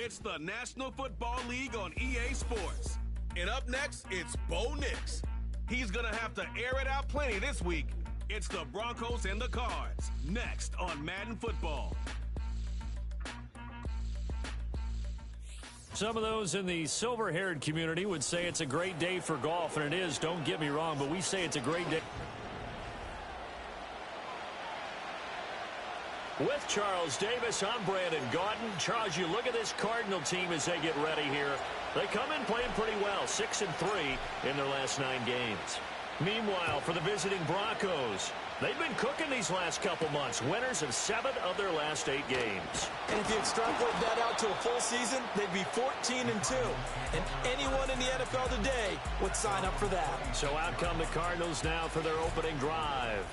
It's the National Football League on EA Sports. And up next, it's Bo Nix. He's going to have to air it out plenty this week. It's the Broncos and the Cards, next on Madden Football. Some of those in the silver-haired community would say it's a great day for golf, and it is, don't get me wrong, but we say it's a great day. With Charles Davis, I'm Brandon Gaudin. Charles, you look at this Cardinal team as they get ready here. They come in playing pretty well, 6-3 in their last 9 games. Meanwhile, for the visiting Broncos, they've been cooking these last couple months. Winners of 7 of their last 8 games. And if you extrapolate that out to a full season, they'd be 14-2. And anyone in the NFL today would sign up for that. So out come the Cardinals now for their opening drive.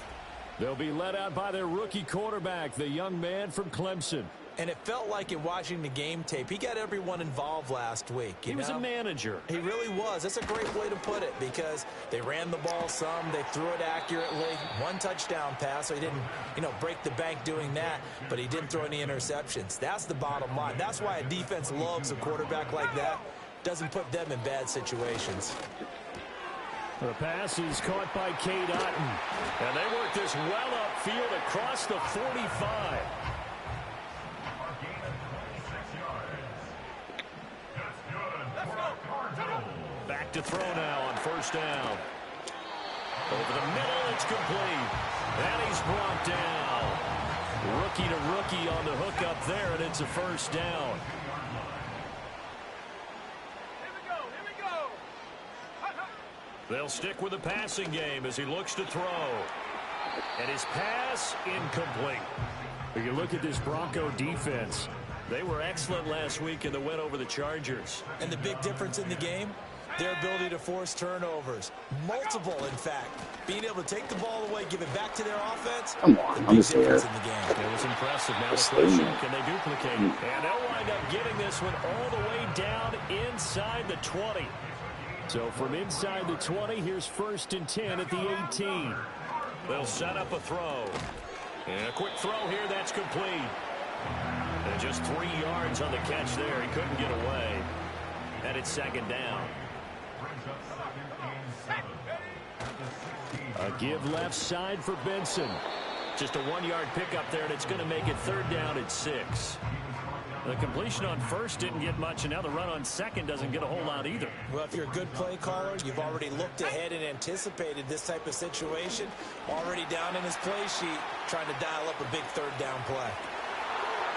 They'll be led out by their rookie quarterback, the young man from Clemson. And it felt like in watching the game tape, he got everyone involved last week. He was a manager. He really was. That's a great way to put it because they ran the ball some. They threw it accurately. 1 touchdown pass, so he didn't, break the bank doing that, but he didn't throw any interceptions. That's the bottom line. That's why a defense loves a quarterback like that. Doesn't put them in bad situations. The pass is caught by Cade Otton. And they work this well upfield across the 45. Back to throw now on first down. Over the middle, it's complete. And he's brought down. Rookie to rookie on the hook up there, and it's a first down. They'll stick with the passing game as he looks to throw. And his pass incomplete. When you look at this Bronco defense, they were excellent last week in the win over the Chargers. And the big difference in the game, their ability to force turnovers. Multiple, in fact. Being able to take the ball away, give it back to their offense. Come on, I'm just here. In the game. It was impressive. Now the question, can they duplicate it? And they'll wind up getting this one all the way down inside the 20. So from inside the 20, here's 1st and 10 at the 18. They'll set up a throw. And a quick throw here, that's complete. And just 3 yards on the catch there. He couldn't get away. And it's 2nd down. A give left side for Benson. Just a 1-yard pickup there, and it's going to make it 3rd down at 6. The completion on first didn't get much, and now the run on second doesn't get a whole lot either. Well, if you're a good play caller, you've already looked ahead and anticipated this type of situation. Already down in his play sheet, trying to dial up a big 3rd down play.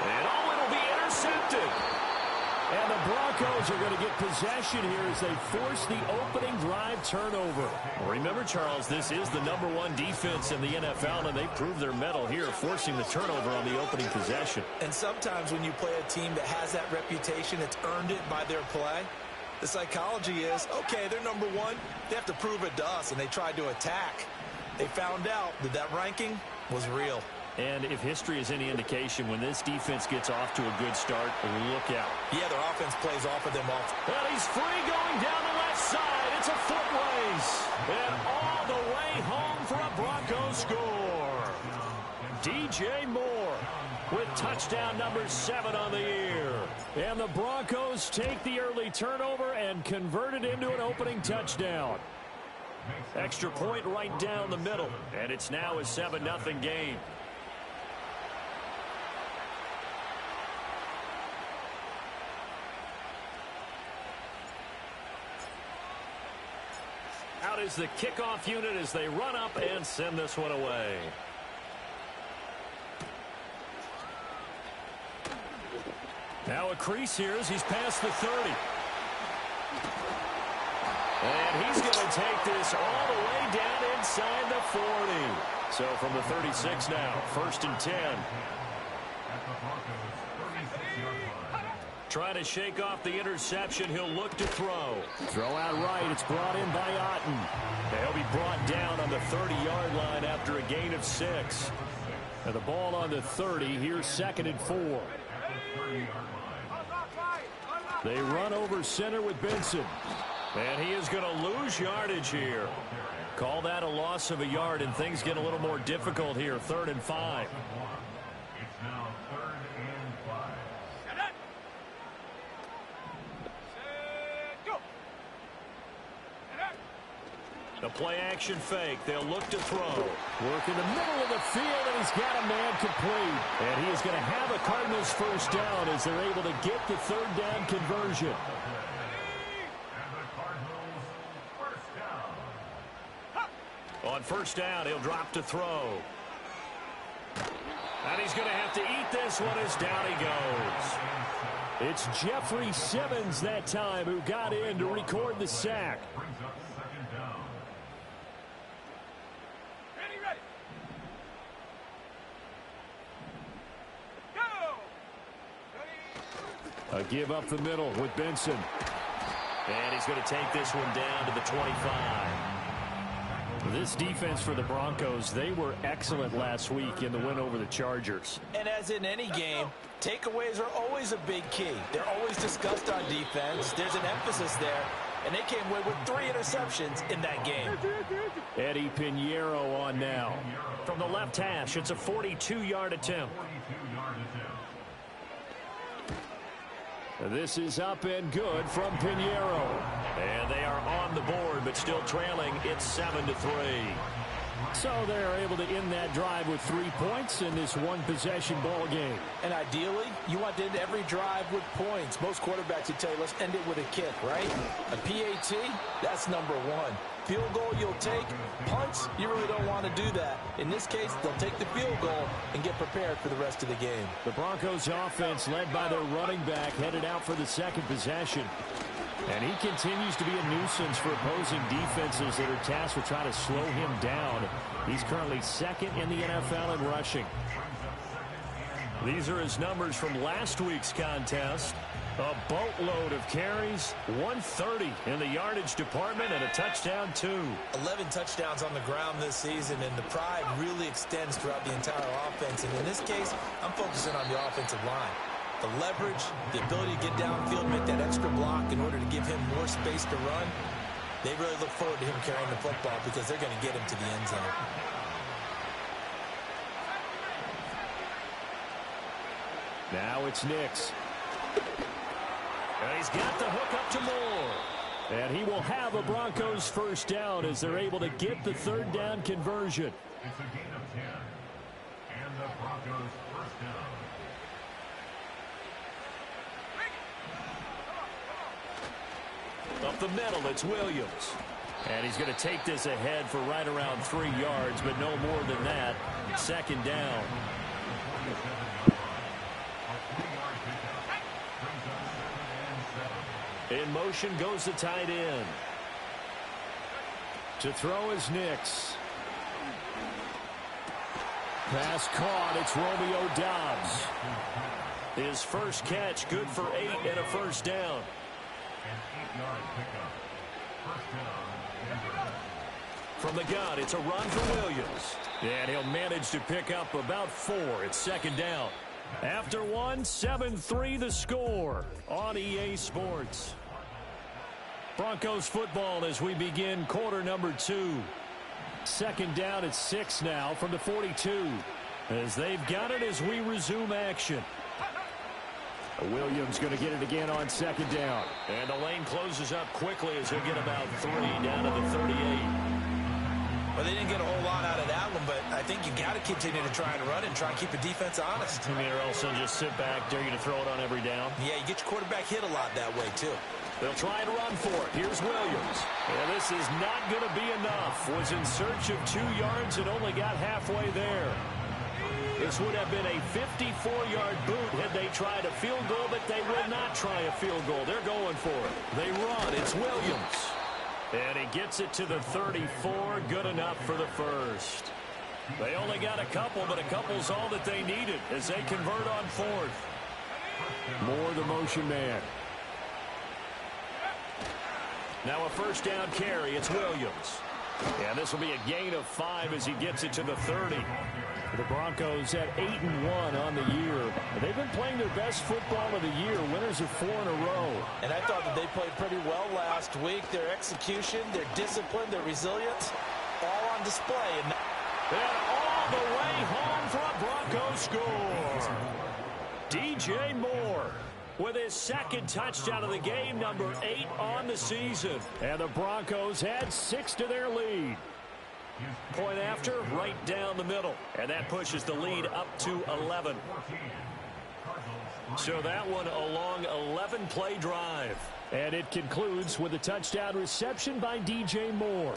And it'll be intercepted. And the Broncos are going to get possession here as they force the opening drive turnover. Remember, Charles, this is the #1 defense in the NFL, and they proved their mettle here, forcing the turnover on the opening possession. And sometimes when you play a team that has that reputation, it's earned it by their play. The psychology is, okay, they're #1. They have to prove it to us, and they tried to attack. They found out that that ranking was real. And if history is any indication, when this defense gets off to a good start, look out. Yeah, their offense plays off of them off. Well, he's free going down the left side. It's a foot race. And all the way home for a Broncos score. DJ Moore with touchdown number 7 on the year. And the Broncos take the early turnover and convert it into an opening touchdown. Extra point right down the middle. And it's now a 7-0 game. Out is the kickoff unit as they run up and send this one away. Now a crease here as he's past the 30. And he's going to take this all the way down inside the 40. So from the 36 now, 1st and 10. Trying to shake off the interception. He'll look to throw. Throw out right. It's brought in by Otton. And he'll be brought down on the 30-yard line after a gain of 6. And the ball on the 30. Here's 2nd and 4. They run over center with Benson. And he is going to lose yardage here. Call that a loss of a yard, and things get a little more difficult here. 3rd and 5. The play-action fake. They'll look to throw. Work in the middle of the field, and he's got a man complete. And he is going to have a Cardinals first down as they're able to get the third down conversion. On first down, he'll drop to throw. And he's going to have to eat this one as down he goes. It's Jeffrey Simmons that time who got in to record the sack. A give up the middle with Benson. And he's going to take this one down to the 25. This defense for the Broncos, they were excellent last week in the win over the Chargers. And as in any game, takeaways are always a big key. They're always discussed on defense. There's an emphasis there. And they came away with 3 interceptions in that game. Eddie Pinheiro on now. From the left hash, it's a 42-yard attempt. This is up and good from Pinheiro. And they are on the board, but still trailing. It's 7-3. So they're able to end that drive with 3 points in this one-possession ball game. And ideally, you want to end every drive with points. Most quarterbacks would tell you, let's end it with a kick, right? A PAT, that's number 1. Field goal you'll take. Punts, you really don't want to do that. In this case, they'll take the field goal and get prepared for the rest of the game. The Broncos offense, led by their running back, headed out for the second possession. And he continues to be a nuisance for opposing defenses that are tasked with trying to slow him down. He's currently second in the NFL in rushing. These are his numbers from last week's contest. A boatload of carries, 130 in the yardage department, and a touchdown, 2. 11 touchdowns on the ground this season, and the pride really extends throughout the entire offense. And in this case, I'm focusing on the offensive line. The leverage, the ability to get downfield, make that extra block in order to give him more space to run. They really look forward to him carrying the football because they're going to get him to the end zone. Now it's Nix. And he's got the hook up to Moore. And he will have a Broncos first down as they're able to get the third down conversion. It's a gain of 10. And the Broncos first down. Up the middle, it's Williams. And he's going to take this ahead for right around 3 yards, but no more than that. Second down. In motion goes the tight end. To throw is Nix. Pass caught. It's Romeo Doubs. His first catch, good for 8 and a first down. From the gun, it's a run for Williams. And he'll manage to pick up about 4. It's second down. After 1, 7-3 the score on EA Sports. Broncos football as we begin quarter number 2. Second down at 6 now from the 42. As they've got it as we resume action. Williams going to get it again on second down. And the lane closes up quickly as he'll get about 3 down to the 38. Well, they didn't get a whole lot out of that one, but I think you got to continue to try and run and try and keep the defense honest. I mean, or else they'll just sit back, dare you to throw it on every down. Yeah, you get your quarterback hit a lot that way, too. They'll try and run for it. Here's Williams. And this is not going to be enough. Was in search of 2 yards and only got halfway there. This would have been a 54-yard boot had they tried a field goal, but they will not try a field goal. They're going for it. They run. It's Williams. And he gets it to the 34. Good enough for the first. They only got a couple, but a couple's all that they needed as they convert on 4th. Moore the motion man. Now a first down carry. It's Williams. And this will be a gain of 5 as he gets it to the 30. The Broncos at 8-1 on the year. They've been playing their best football of the year. Winners of 4 in a row. And I thought that they played pretty well last week. Their execution, their discipline, their resilience, all on display. And all the way home for a Broncos score. DJ Moore. with his second touchdown of the game, number 8 on the season. And the Broncos add 6 to their lead. Point after, right down the middle. And that pushes the lead up to 11. So that one a long 11-play drive. And it concludes with a touchdown reception by DJ Moore.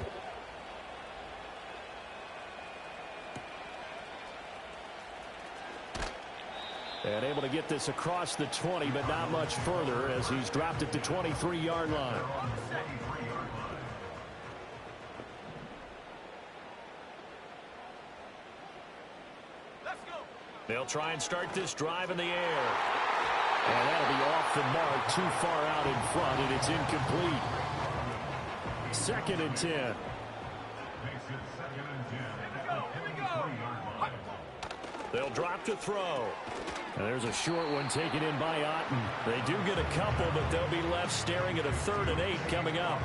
And able to get this across the 20, but not much further as he's dropped it to 23-yard line. They'll try and start this drive in the air. And that'll be off the mark, too far out in front, and it's incomplete. 2nd and 10. They'll drop to throw. And there's a short one taken in by Otten. They do get a couple, but they'll be left staring at a 3rd and 8 coming up.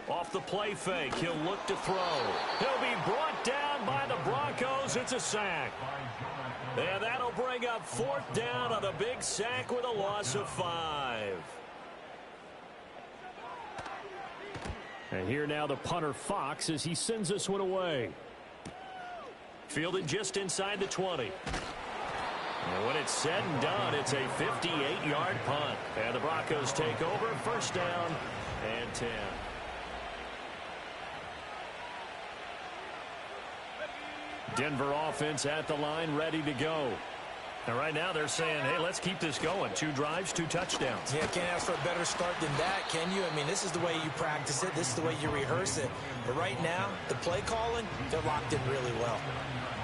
Off the play fake, he'll look to throw. He'll be brought down by the Broncos. It's a sack. And that'll bring up 4th down on a big sack with a loss of 5. And here now the punter Fox as he sends this one away. Fielded just inside the 20. And when it's said and done, it's a 58-yard punt. And the Broncos take over, 1st down and 10. Denver offense at the line, ready to go. And right now they're saying, hey, let's keep this going. 2 drives, 2 touchdowns. Yeah, can't ask for a better start than that, can you? I mean, this is the way you practice it. This is the way you rehearse it. But right now, the play calling, they're locked in really well.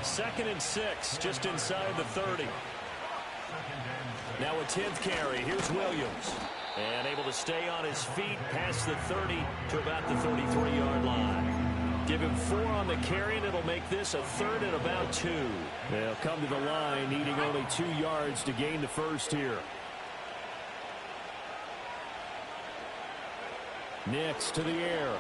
2nd and 6, just inside the 30. Now a 10th carry. Here's Williams. And able to stay on his feet past the 30 to about the 33-yard line. Give him 4 on the carry, and it'll make this a 3rd and about 2. They'll come to the line, needing only 2 yards to gain the first here. Nix to the air.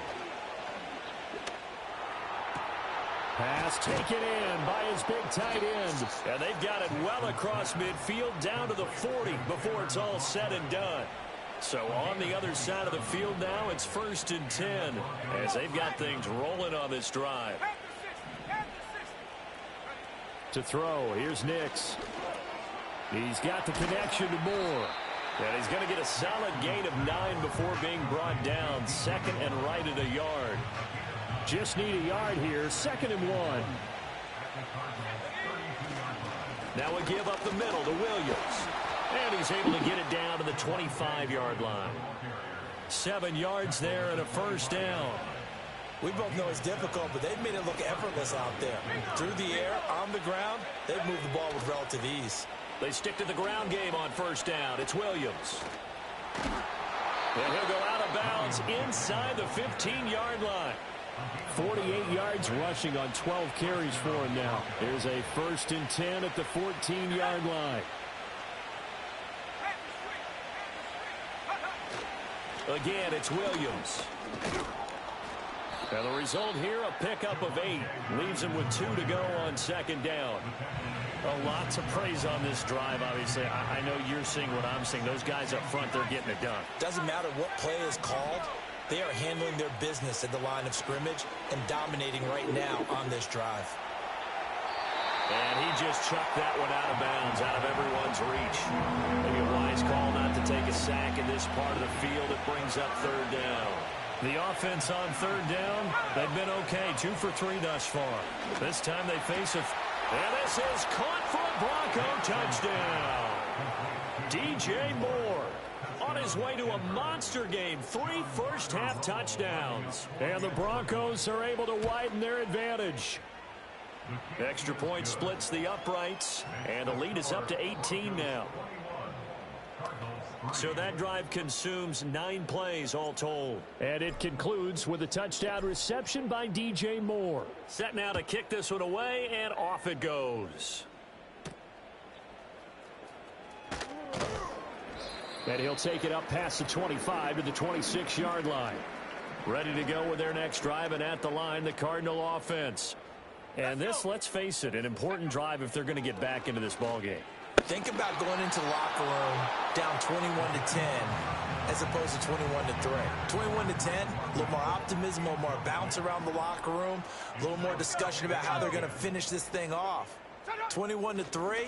Pass taken in by his big tight end. And they've got it well across midfield down to the 40 before it's all said and done. So on the other side of the field now, it's 1st and 10 as they've got things rolling on this drive. To throw, here's Nix. He's got the connection to Moore. And he's going to get a solid gain of 9 before being brought down. 2nd and right at a yard. Just need a yard here, 2nd and 1. Now a give up the middle to Williams. And he's able to get it down to the 25-yard line. 7 yards there and a 1st down. We both know it's difficult, but they've made it look effortless out there. Through the air, on the ground, they've moved the ball with relative ease. They stick to the ground game on 1st down. It's Williams. And he'll go out of bounds inside the 15-yard line. 48 yards rushing on 12 carries for him now. There's a 1st and 10 at the 14-yard line. Again, it's Williams. And the result here, a pickup of 8. Leaves him with 2 to go on 2nd down. A lot to praise on this drive, obviously. I know you're seeing what I'm seeing. Those guys up front, they're getting it done. Doesn't matter what play is called. They are handling their business at the line of scrimmage and dominating right now on this drive. And he just chucked that one out of bounds, out of everyone's reach. Maybe a wise call not to take a sack in this part of the field. It brings up 3rd down. The offense on 3rd down, they've been okay. 2 for 3 thus far. This time they face and this is caught for a Bronco touchdown. DJ Moore on his way to a monster game. 3 first-half touchdowns. And the Broncos are able to widen their advantage. Extra point splits the uprights, and the lead is up to 18 now. So that drive consumes 9 plays all told. And it concludes with a touchdown reception by DJ Moore. Set now to kick this one away, and off it goes. And he'll take it up past the 25 to the 26-yard line. Ready to go with their next drive, and at the line, the Cardinal offense. And this, let's face it, an important drive if they're going to get back into this ballgame. Think about going into the locker room down 21-10 as opposed to 21-3. 21-10, a little more optimism, a little more bounce around the locker room, a little more discussion about how they're going to finish this thing off. 21-3,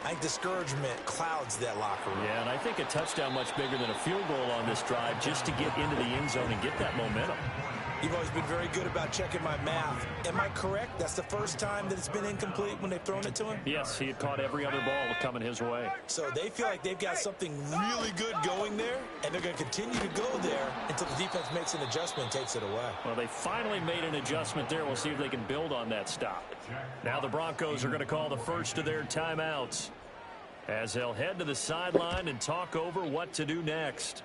I think discouragement clouds that locker room. Yeah, and I think a touchdown much bigger than a field goal on this drive just to get into the end zone and get that momentum. You've always been very good about checking my math. Am I correct? That's the first time that it's been incomplete when they've thrown it to him? Yes, he had caught every other ball coming his way. So they feel like they've got something really good going there, and they're going to continue to go there until the defense makes an adjustment and takes it away. Well, they finally made an adjustment there. We'll see if they can build on that stop. Now the Broncos are going to call the first of their timeouts as they'll head to the sideline and talk over what to do next.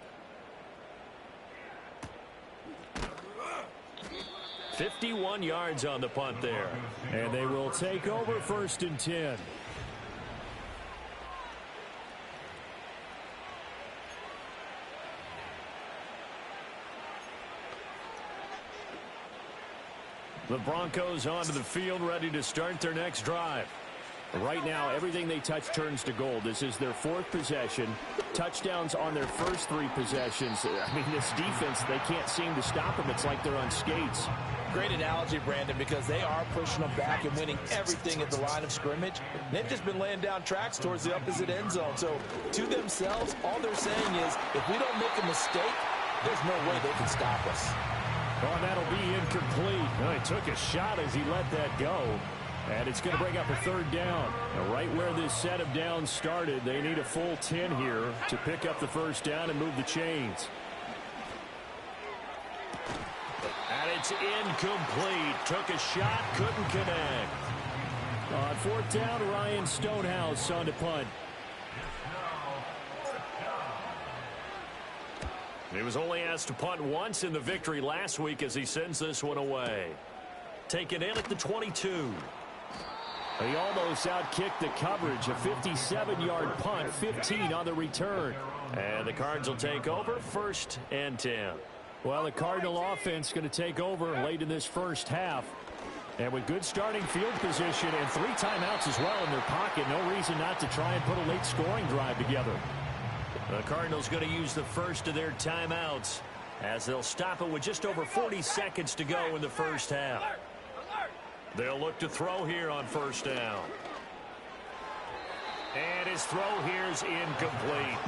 51 yards on the punt there. And they will take over 1st and 10. The Broncos onto the field, ready to start their next drive. Right now, everything they touch turns to gold. This is their 4th possession. Touchdowns on their first 3 possessions. I mean, this defense, they can't seem to stop them. It's like they're on skates. Great analogy, Brandon, because they are pushing them back and winning everything at the line of scrimmage. They've just been laying down tracks towards the opposite end zone. So to themselves, all they're saying is, if we don't make a mistake, there's no way they can stop us. Oh, that'll be incomplete. Well, he took a shot as he let that go. And it's going to bring up a 3rd down. Now, right where this set of downs started, they need a full 10 here to pick up the 1st down and move the chains. And it's incomplete. Took a shot, couldn't connect. On 4th down, Ryan Stonehouse on to punt. He was only asked to punt once in the victory last week as he sends this one away. Taken in at the 22. He almost outkicked the coverage. A 57-yard punt, 15 on the return. And the Cards will take over 1st and 10. Well, the Cardinal offense going to take over late in this first half. And with good starting field position and 3 timeouts as well in their pocket, no reason not to try and put a late scoring drive together. The Cardinals going to use the first of their timeouts as they'll stop it with just over 40 seconds to go in the first half. They'll look to throw here on 1st down. And his throw here is incomplete.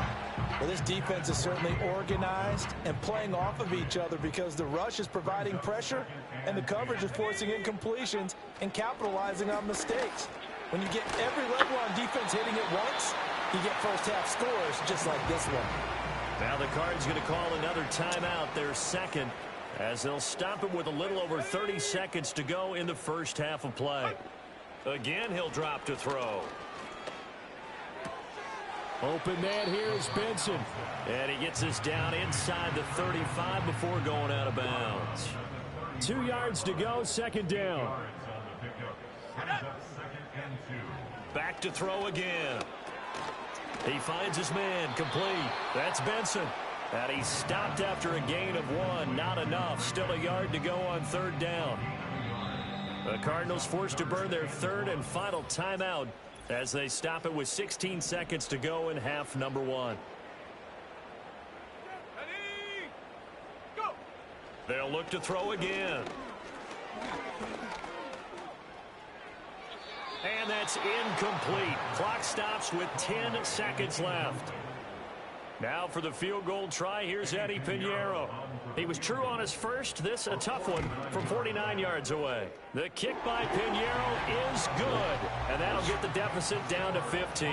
Well, this defense is certainly organized and playing off of each other because the rush is providing pressure and the coverage is forcing incompletions and capitalizing on mistakes. When you get every level on defense hitting it once, you get first half scores just like this one. Now the Cards going to call another timeout, their 2nd, as they'll stop it with a little over 30 seconds to go in the first half of play. Again, he'll drop to throw. Open man here is Benson. And he gets us down inside the 35 before going out of bounds. 2 yards to go, 2nd down. Back to throw again. He finds his man, complete. That's Benson. And he stopped after a gain of 1. Not enough. Still a yard to go on 3rd down. The Cardinals forced to burn their 3rd and final timeout as they stop it with 16 seconds to go in half number 1. Ready, go. They'll look to throw again. And that's incomplete. Clock stops with 10 seconds left. Now for the field goal try, here's Eddie Pinheiro. He was true on his first. This a tough one from 49 yards away. The kick by Pinheiro is good. And that'll get the deficit down to 15.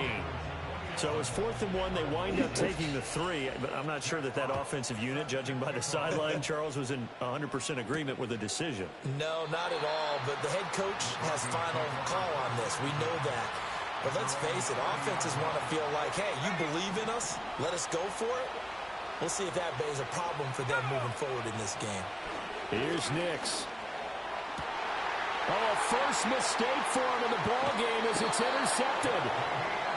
So it's 4th and 1. They wind up taking the 3. But I'm not sure that offensive unit, judging by the sideline, Charles, was in 100% agreement with the decision. No, not at all. But the head coach has final call on this. We know that. But let's face it, offenses want to feel like, hey, you believe in us? Let us go for it. We'll see if that is a problem for them moving forward in this game. Here's Nix. Oh, a first mistake for him in the ball game as it's intercepted.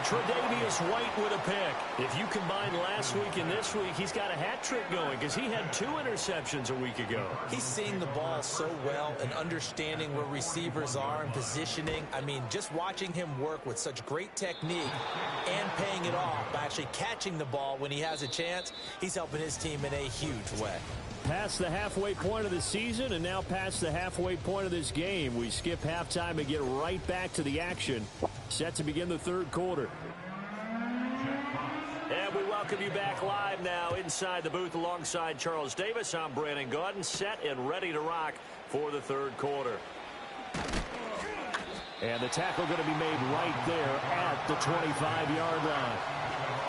Tre'Davious White with a pick. If you combine last week and this week, he's got a hat trick going because he had 2 interceptions a week ago. He's seeing the ball so well and understanding where receivers are and positioning. I mean, just watching him work with such great technique and paying it off by actually catching the ball when he has a chance, he's helping his team in a huge way. Past the halfway point of the season and now past the halfway point of this game. We skip halftime and get right back to the action. Set to begin the third quarter. And we welcome you back live now inside the booth alongside Charles Davis. I'm Brandon Gaudin, set and ready to rock for the third quarter. And the tackle going to be made right there at the 25-yard line.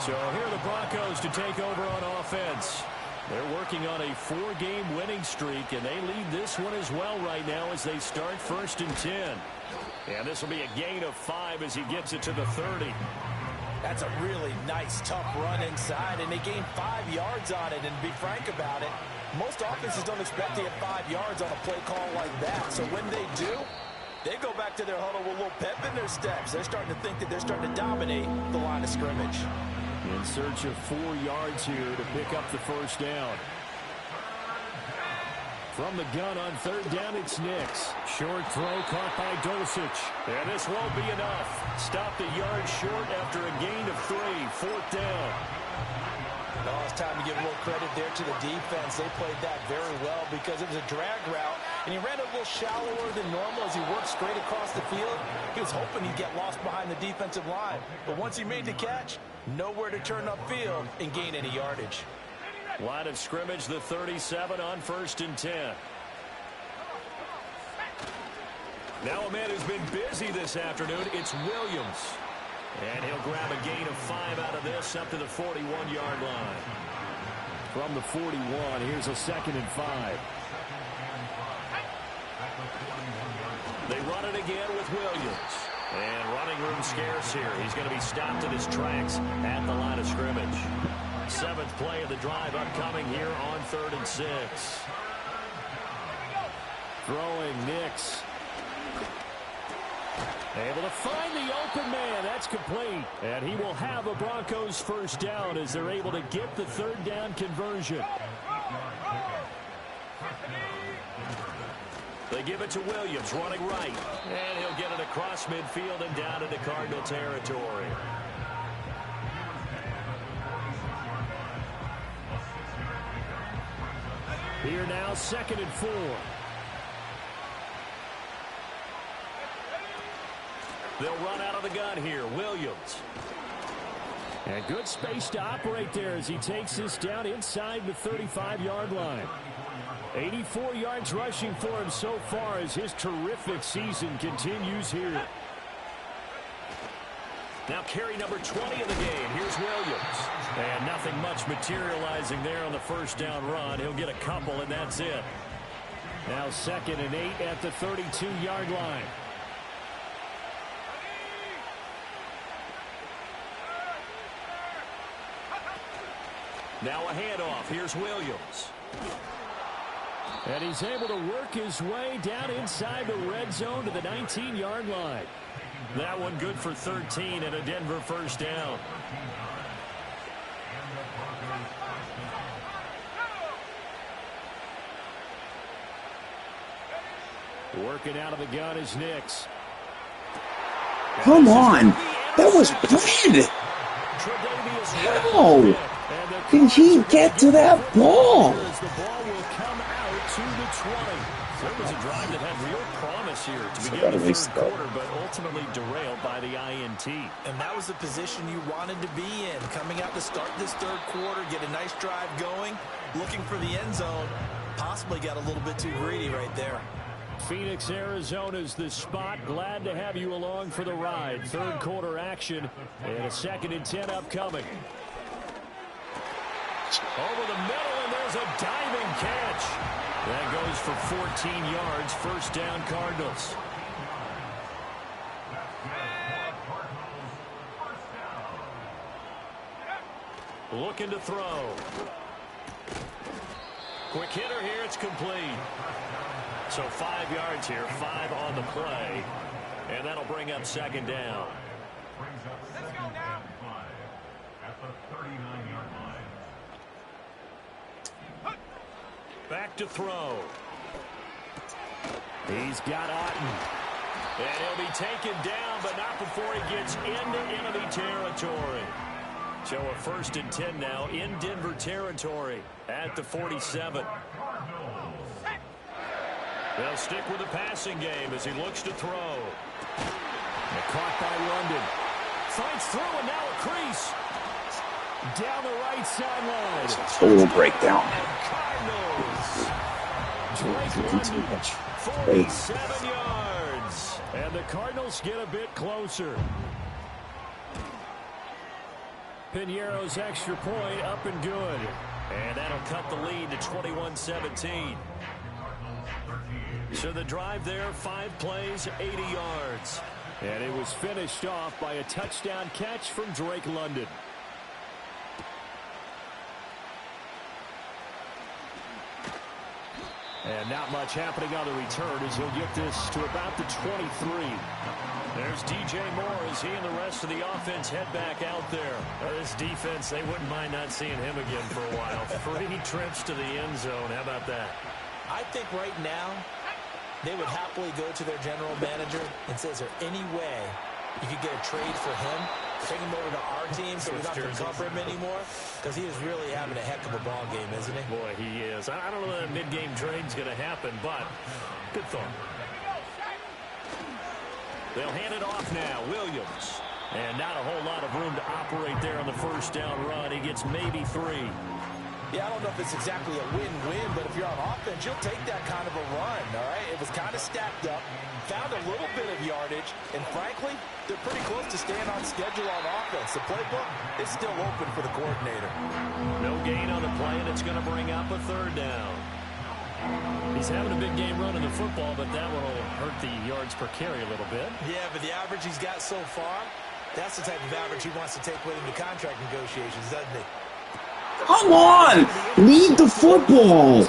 So here are the Broncos to take over on offense. They're working on a 4-game winning streak, and they lead this one as well right now as they start 1st and 10. And this will be a gain of 5 as he gets it to the 30. That's a really nice, tough run inside, and they gained 5 yards on it. And to be frank about it, most offenses don't expect to get 5 yards on a play call like that. So when they do, they go back to their huddle with a little pep in their steps. They're starting to think that they're starting to dominate the line of scrimmage. In search of 4 yards here to pick up the first down. From the gun on 3rd down, it's Nix. Short throw caught by Dulcich. And this won't be enough. Stopped a yard short after a gain of 3. 4th down. Oh, it's time to give a little credit there to the defense. They played that very well because it was a drag route, and he ran a little shallower than normal as he worked straight across the field. He was hoping he'd get lost behind the defensive line. But once he made the catch, nowhere to turn upfield and gain any yardage. Line of scrimmage, the 37 on 1st and 10. Now a man who's been busy this afternoon, it's Williams. And he'll grab a gain of 5 out of this up to the 41-yard line. From the 41, here's a 2nd and 5. They run it again with Williams. And running room scarce here. He's going to be stopped in his tracks at the line of scrimmage. 7th play of the drive upcoming here on 3rd and 6. Throwing Nix. Able to find the open man. That's complete. And he will have a Broncos first down as they're able to get the 3rd down conversion. They give it to Williams, running right. And he'll get it across midfield and down into Cardinal territory. Here now, 2nd and 4. They'll run out of the gun here. Williams. And good space to operate there as he takes this down inside the 35-yard line. 84 yards rushing for him so far as his terrific season continues here. Now carry number 20 of the game. Here's Williams. And nothing much materializing there on the first down run. He'll get a couple, and that's it. Now 2nd and 8 at the 32-yard line. Now a handoff. Here's Williams. And he's able to work his way down inside the red zone to the 19-yard line. That one good for 13 and a Denver first down. Working out of the gun is Nix. Come on. That was bad. How did he get to that ball? The ball will come out to the 20. So it was a drive that had real promise here to begin the third quarter, but ultimately derailed by the INT. And that was the position you wanted to be in. Coming out to start this third quarter, get a nice drive going, looking for the end zone. Possibly got a little bit too greedy right there. Phoenix, Arizona's the spot. Glad to have you along for the ride. Third quarter action and a 2nd and 10 upcoming. Over the middle, and there's a diving catch. That goes for 14 yards. First down, Cardinals. Looking to throw. Quick hitter here. It's complete. So 5 yards here, 5 on the play. And that'll bring up 2nd down. brings up second and 5 at the 39-yard line. Back to throw. He's got Otten. And he'll be taken down, but not before he gets into enemy territory. So a 1st and 10 now in Denver territory at the 47. They'll stick with the passing game as he looks to throw. And caught by London. Fights through and now a crease. Down the right sideline. Total breakdown. Cardinals. Drake London, 47 yards. And the Cardinals get a bit closer. Piñeiro's extra point up and good. And that'll cut the lead to 21-17. So the drive there, 5 plays, 80 yards. And it was finished off by a touchdown catch from Drake London. And not much happening on the return as he'll get this to about the 23. There's DJ Moore as he and the rest of the offense head back out there. This defense, they wouldn't mind not seeing him again for a while. 3 trips to the end zone. How about that? I think right now they would happily go to their general manager and say, is there any way you could get a trade for him? Take him over to our team so we don't have to cover him anymore? Because he is really having a heck of a ball game, isn't he? Boy, he is. I don't know that a mid-game trade's going to happen, but good thought. They'll hand it off now. Williams. And not a whole lot of room to operate there on the first down run. He gets maybe 3. Yeah, I don't know if it's exactly a win-win, but if you're on offense, you'll take that kind of a run, all right? It was kind of stacked up, found a little bit of yardage, and frankly, they're pretty close to staying on schedule on offense. The playbook is still open for the coordinator. No gain on the play, and it's going to bring up a 3rd down. He's having a big game running the football, but that one will hurt the yards per carry a little bit. Yeah, but the average he's got so far, that's the type of average he wants to take with him to contract negotiations, doesn't he? Come on! Lead the football!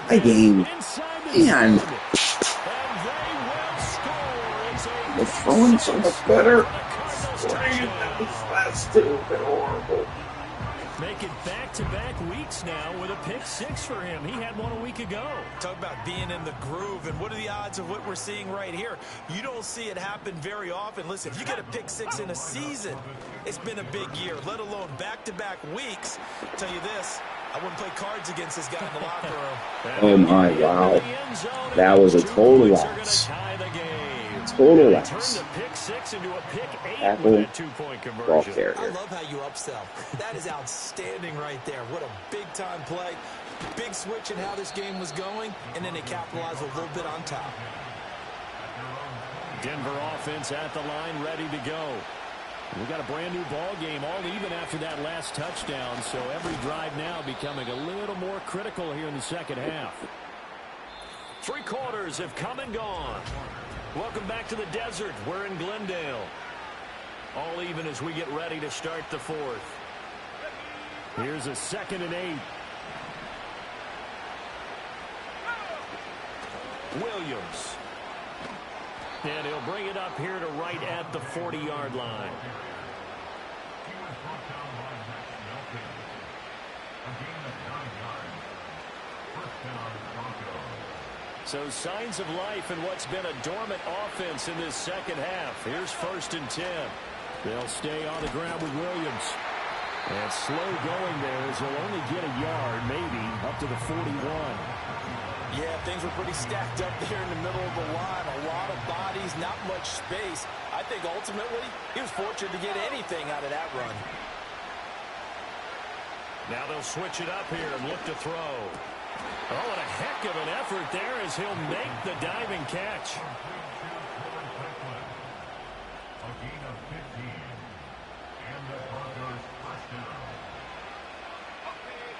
My game. Man. They're throwing so much better. Last 2 have been horrible. Make it back-to-back weeks now with a pick 6 for him. He had one a week ago. Talk about being in the groove, and what are the odds of what we're seeing right here? You don't see it happen very often. Listen, if you get a pick 6 in a season, it's been a big year, let alone back-to-back weeks. I'll tell you this, I wouldn't play cards against this guy in the locker room. Oh my, wow. That was a total loss. Total loss. Turned a pick 6 into a pick 8 Tackle, with a 2-point ball conversion. carrier. I love how you upsell. That is outstanding right there. What a big-time play. Big switch in how this game was going, and then they capitalized a little bit on top. Denver offense at the line, ready to go. We got a brand new ball game, all even after that last touchdown, so every drive now becoming a little more critical here in the second half. 3 quarters have come and gone. Welcome back to the desert. We're in Glendale. All even as we get ready to start the 4th. Here's a 2nd and 8. Williams. And he'll bring it up here to right at the 40-yard line. So signs of life in what's been a dormant offense in this second half. Here's 1st and 10. They'll stay on the ground with Williams. And slow going there as he'll only get a yard, maybe, up to the 41. Yeah, things were pretty stacked up there in the middle of the line. A lot of bodies, not much space. I think ultimately he was fortunate to get anything out of that run. Now they'll switch it up here and look to throw. Oh, what a heck of an effort there as he'll make the diving catch.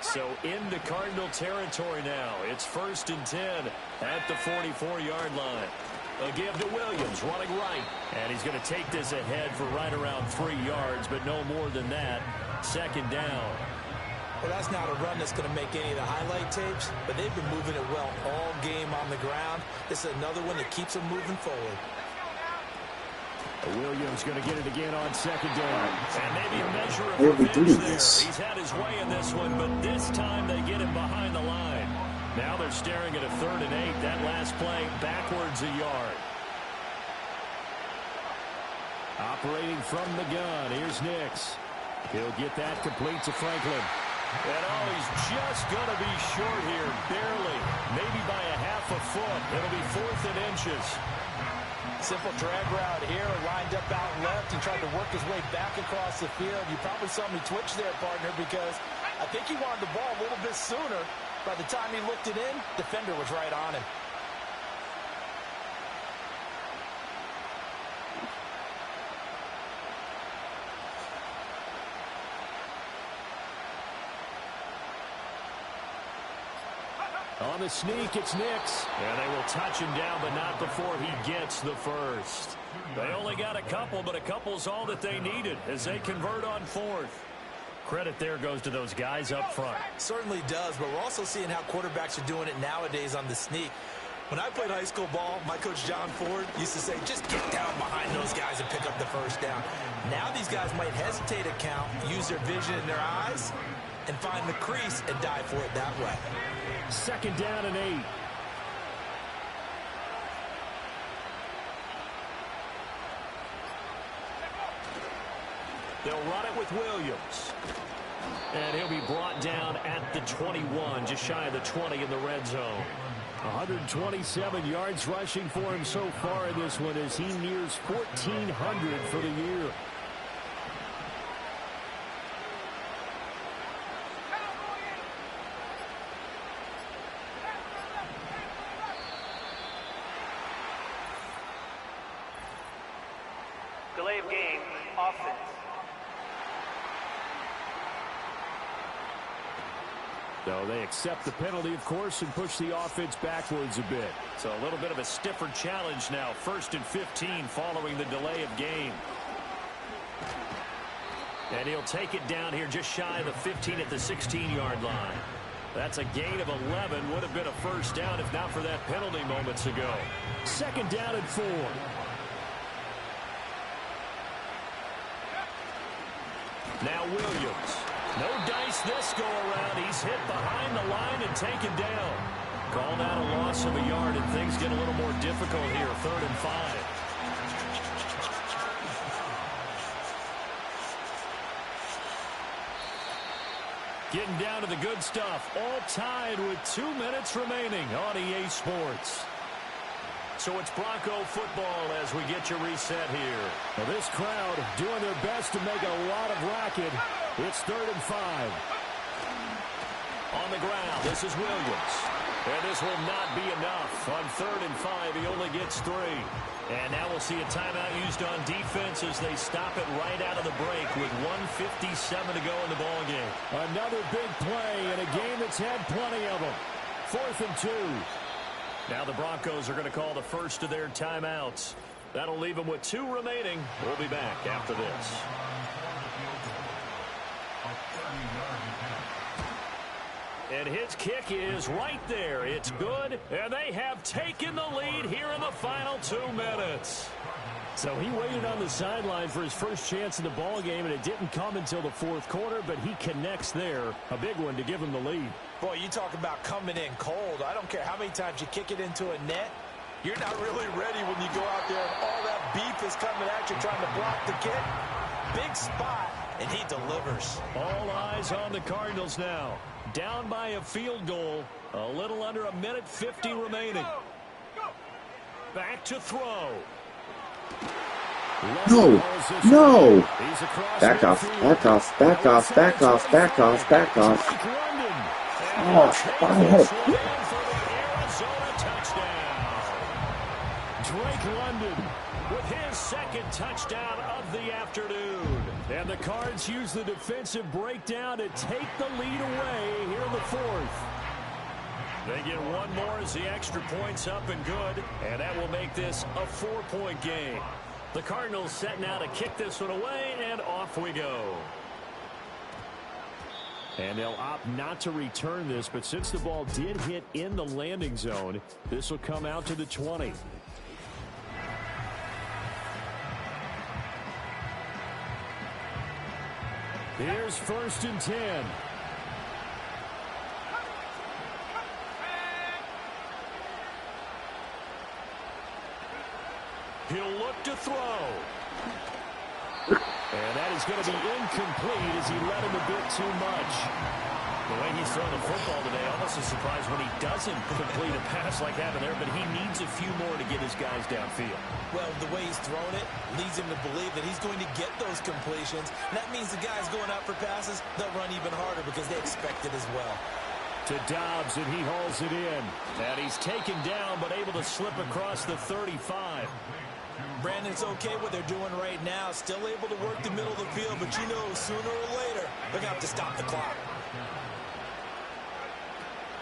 So into Cardinal territory now. It's 1st and 10 at the 44-yard line. A give to Williams, running right. And he's going to take this ahead for right around 3 yards, but no more than that. 2nd down. Well, that's not a run that's going to make any of the highlight tapes, but they've been moving it well all game on the ground. This is another one that keeps them moving forward. Williams going to get it again on second down. And maybe a measure of revenge there. He's had his way in this one, but this time they get him behind the line. Now they're staring at a 3rd and 8. That last play backwards a yard. Operating from the gun, here's Nix. He'll get that complete to Franklin. And he's just going to be short here, barely, maybe by a half a foot. It'll be 4th and inches. Simple drag route here, lined up out left. He tried to work his way back across the field. You probably saw me twitch there, partner, because I think he wanted the ball a little bit sooner. By the time he looked it in, defender was right on him. On the sneak, it's Nix. And they will touch him down, but not before he gets the first. They only got a couple, but a couple's all that they needed as they convert on 4th. Credit there goes to those guys up front. Certainly does, but we're also seeing how quarterbacks are doing it nowadays on the sneak. When I played high school ball, my coach John Ford used to say, just get down behind those guys and pick up the first down. Now these guys might hesitate to count, use their vision in their eyes, and find the crease and dive for it that way. 2nd down and 8. They'll run it with Williams. And he'll be brought down at the 21, just shy of the 20 in the red zone. 127 yards rushing for him so far in this one as he nears 1,400 for the year. Delay of game, offense. So they accept the penalty, of course, and push the offense backwards a bit. So a little bit of a stiffer challenge now. 1st and 15 following the delay of game. And he'll take it down here just shy of the 15 at the 16-yard line. That's a gain of 11. Would have been a first down if not for that penalty moments ago. 2nd down and 4. Now Williams. No dice this go around. He's hit behind the line and taken down. Called out a loss of a yard, and things get a little more difficult here. 3rd and 5. Getting down to the good stuff. All tied with 2 minutes remaining on EA Sports. So it's Bronco football as we get you reset here. Well, this crowd doing their best to make a lot of racket. It's 3rd and 5. On the ground, this is Williams. And this will not be enough. On 3rd and 5, he only gets 3. And now we'll see a timeout used on defense as they stop it right out of the break with 1:57 to go in the ballgame. Another big play in a game that's had plenty of them. 4th and 2. Now the Broncos are going to call the first of their timeouts. That'll leave them with 2 remaining. We'll be back after this. And his kick is right there. It's good, and they have taken the lead here in the final 2 minutes. So he waited on the sideline for his first chance in the ball game, and it didn't come until the 4th quarter, but he connects there. A big one to give him the lead. Boy, you talk about coming in cold. I don't care how many times you kick it into a net. You're not really ready when you go out there and all that beef is coming at you trying to block the kick. Big spot, and he delivers. All eyes on the Cardinals now. Down by a field goal. A little under 1:50 remaining. Back to throw. No, no. Back off, back off, back off, back off, back off, back off. Oh, fire. Drake London with his 2nd touchdown of the afternoon. And the Cards use the defensive breakdown to take the lead away here in the 4th. They get 1 more as the extra point's up and good, and that will make this a 4-point game. The Cardinals set now to kick this one away, and off we go. And they'll opt not to return this, but since the ball did hit in the landing zone, this will come out to the 20. Here's 1st and 10. He'll look to throw. And that is going to be incomplete as he led him a bit too much. The way he's throwing the football today, almost a surprise when he doesn't complete a pass like that there, but he needs a few more to get his guys downfield. Well, the way he's thrown it leads him to believe that he's going to get those completions. And that means the guys going out for passes, they'll run even harder because they expect it as well. To Dobbs, and he hauls it in. And he's taken down, but able to slip across the 35. Brandon, it's okay what they're doing right now. Still able to work the middle of the field, but you know sooner or later they're going to have to stop the clock.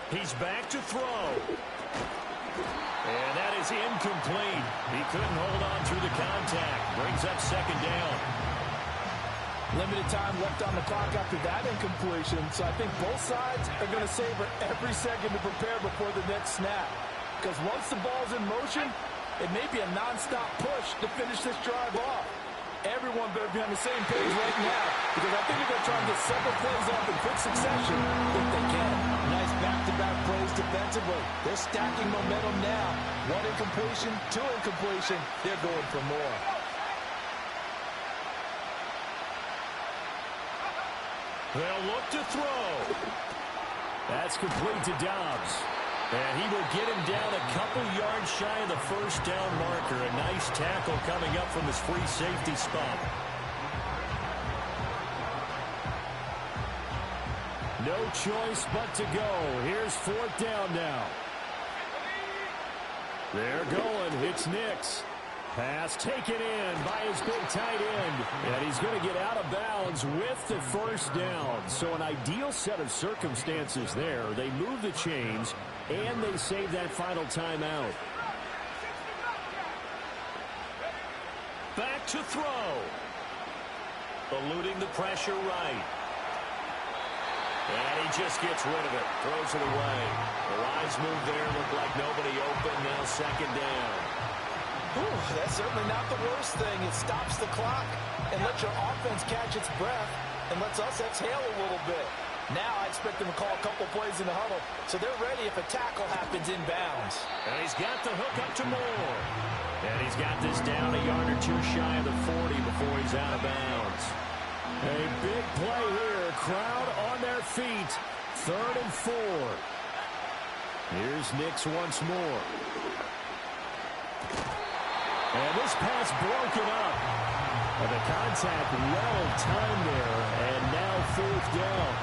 He's back to throw. And that is incomplete. He couldn't hold on through the contact. Brings up 2nd down. Limited time left on the clock after that incompletion, so I think both sides are going to savor every second to prepare before the next snap. Because once the ball's in motion, it may be a non-stop push to finish this drive off. Everyone better be on the same page right now, because I think they're going to try and get several plays off in quick succession if they can. Nice back-to-back plays defensively. They're stacking momentum now. 1 incompletion, 2 incompletion. They're going for more. They'll look to throw. That's complete to Dobbs. And he will get him down a couple yards shy of the 1st down marker. A nice tackle coming up from his free safety spot. No choice but to go. Here's 4th down now. They're going. It's Nix. Pass taken in by his big tight end. And he's going to get out of bounds with the 1st down. So an ideal set of circumstances there. They move the chains, and they save that final timeout. Back to throw. Eluding the pressure right. And he just gets rid of it. Throws it away. The wise move there. Looked like nobody open. Now 2nd down. Ooh, that's certainly not the worst thing. It stops the clock and lets your offense catch its breath and lets us exhale a little bit. Now I expect them to call a couple plays in the huddle, so they're ready if a tackle happens inbounds. And he's got the hook up to Moore. And he's got this down a yard or 2 shy of the 40 before he's out of bounds. A big play here. Crowd on their feet. 3rd and 4. Here's Nix once more. And this pass broken up. And the contact well timed there. And now 4th down.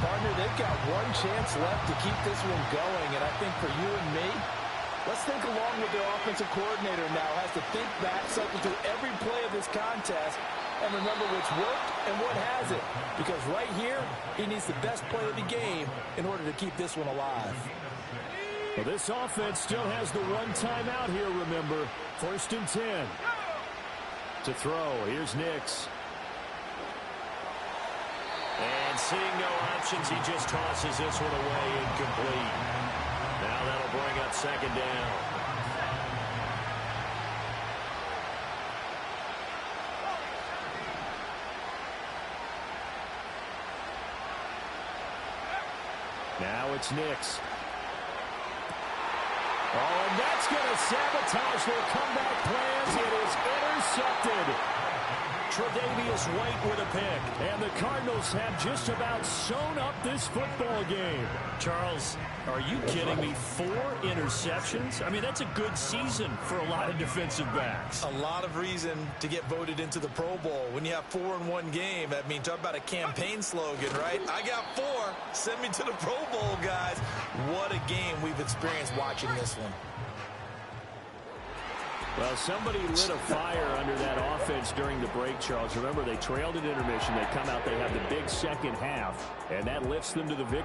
Partner, they've got 1 chance left to keep this one going. And I think for you and me, let's think along with their offensive coordinator now. Has to think back, cycle through every play of this contest, and remember what's worked and what hasn't. Because right here, he needs the best play of the game in order to keep this one alive. Well, this offense still has the 1 timeout here, remember. 1st and 10. To throw, here's Nix. And seeing no options, he just tosses this one away, incomplete. Now that'll bring up 2nd down. Now it's Nix. Oh, and that's going to sabotage their comeback plans. It is intercepted. Tre'Davious White with a pick. And the Cardinals have just about sewn up this football game. Charles, are you kidding me? 4 interceptions? I mean, that's a good season for a lot of defensive backs. A lot of reason to get voted into the Pro Bowl. When you have 4 in one game, I mean, talk about a campaign slogan, right? I got 4. Send me to the Pro Bowl, guys. What a game we've experienced watching this one. Well, somebody lit a fire under that offense during the break, Charles. Remember, they trailed at intermission. They come out, they have the big second half, and that lifts them to the victory.